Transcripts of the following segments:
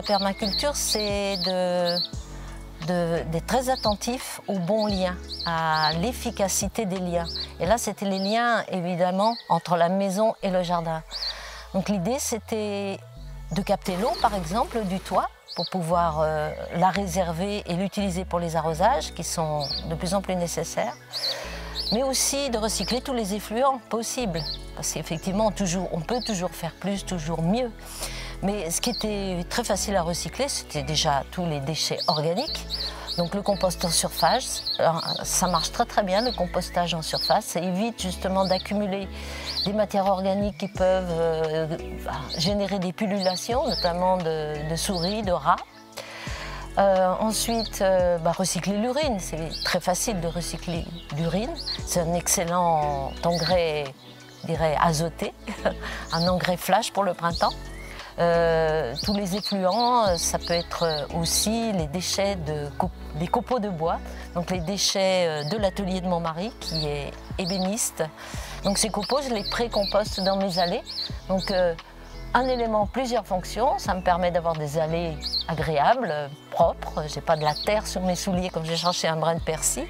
la permaculture, c'est d'être très attentif aux bons liens, à l'efficacité des liens. Et là, c'était les liens, évidemment, entre la maison et le jardin. Donc l'idée, c'était de capter l'eau, par exemple, du toit, pour pouvoir la réserver et l'utiliser pour les arrosages, qui sont de plus en plus nécessaires. Mais aussi de recycler tous les effluents possibles. Parce qu'effectivement, on peut toujours faire plus, toujours mieux. Mais ce qui était très facile à recycler, c'était déjà tous les déchets organiques. Donc le compost en surface, ça marche très très bien, le compostage en surface. Ça évite justement d'accumuler des matières organiques qui peuvent générer des pullulations, notamment de souris, de rats. Ensuite, recycler l'urine. C'est très facile de recycler l'urine. C'est un excellent engrais, je dirais, azoté, un engrais flash pour le printemps. Tous les effluents, ça peut être aussi les déchets des copeaux de bois, donc les déchets de l'atelier de mon mari qui est ébéniste. Donc ces copeaux, je les pré-composte dans mes allées. Donc un élément, plusieurs fonctions, ça me permet d'avoir des allées agréables, propres. J'ai pas de la terre sur mes souliers comme j'ai cherché un brin de persil.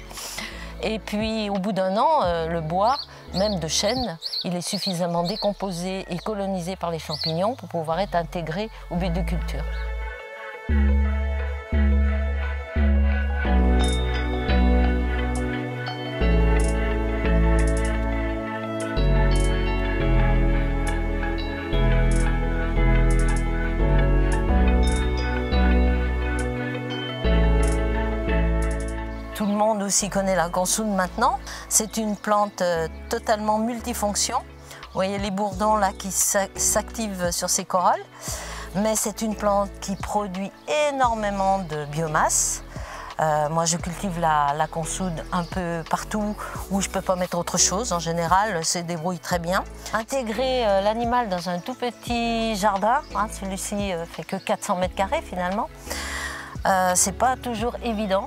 Et puis au bout d'un an, le bois, même de chêne, il est suffisamment décomposé et colonisé par les champignons pour pouvoir être intégré au but de culture. Tout le monde aussi connaît la consoude maintenant. C'est une plante totalement multifonction. Vous voyez les bourdons là qui s'activent sur ces corolles. Mais c'est une plante qui produit énormément de biomasse. Moi je cultive la consoude un peu partout où je ne peux pas mettre autre chose. En général, elle se débrouille très bien. Intégrer l'animal dans un tout petit jardin, celui-ci fait que 400 mètres carrés finalement, c'est pas toujours évident.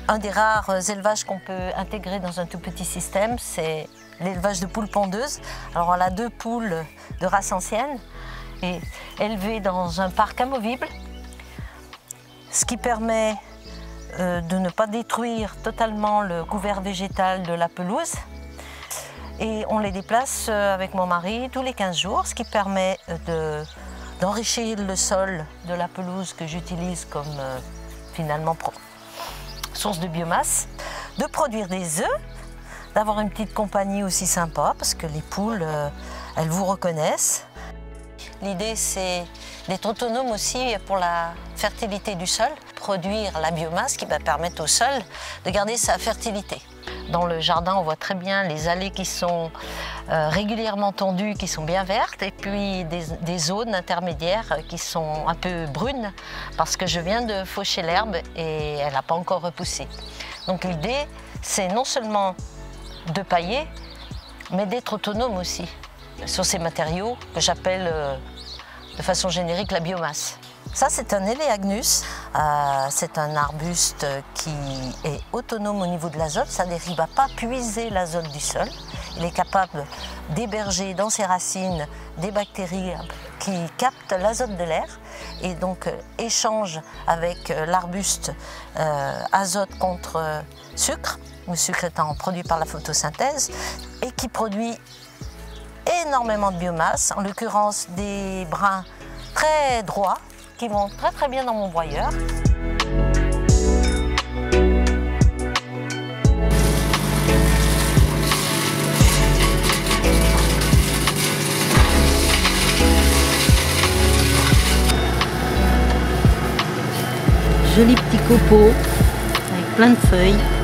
Un des rares élevages qu'on peut intégrer dans un tout petit système, c'est l'élevage de poules pondeuses. Alors on a 2 poules de race ancienne et élevées dans un parc amovible, ce qui permet de ne pas détruire totalement le couvert végétal de la pelouse. Et on les déplace avec mon mari tous les 15 jours, ce qui permet d'enrichir le sol de la pelouse que j'utilise comme finalement source de biomasse, de produire des œufs, d'avoir une petite compagnie aussi sympa parce que les poules, elles vous reconnaissent. L'idée, c'est d'être autonome aussi pour la fertilité du sol, produire la biomasse qui va permettre au sol de garder sa fertilité. Dans le jardin, on voit très bien les allées qui sont régulièrement tondues, qui sont bien vertes, et puis des zones intermédiaires qui sont un peu brunes, parce que je viens de faucher l'herbe et elle n'a pas encore repoussé. Donc l'idée, c'est non seulement de pailler, mais d'être autonome aussi sur ces matériaux que j'appelle de façon générique la biomasse. Ça, c'est un Eleagnus, c'est un arbuste qui est autonome au niveau de l'azote, c'est-à-dire qu'il ne va pas puiser l'azote du sol. Il est capable d'héberger dans ses racines des bactéries qui captent l'azote de l'air et donc échange avec l'arbuste azote contre sucre, le sucre étant produit par la photosynthèse, et qui produit énormément de biomasse, en l'occurrence des brins très droits, qui vont très très bien dans mon broyeur. Joli petit copeau avec plein de feuilles.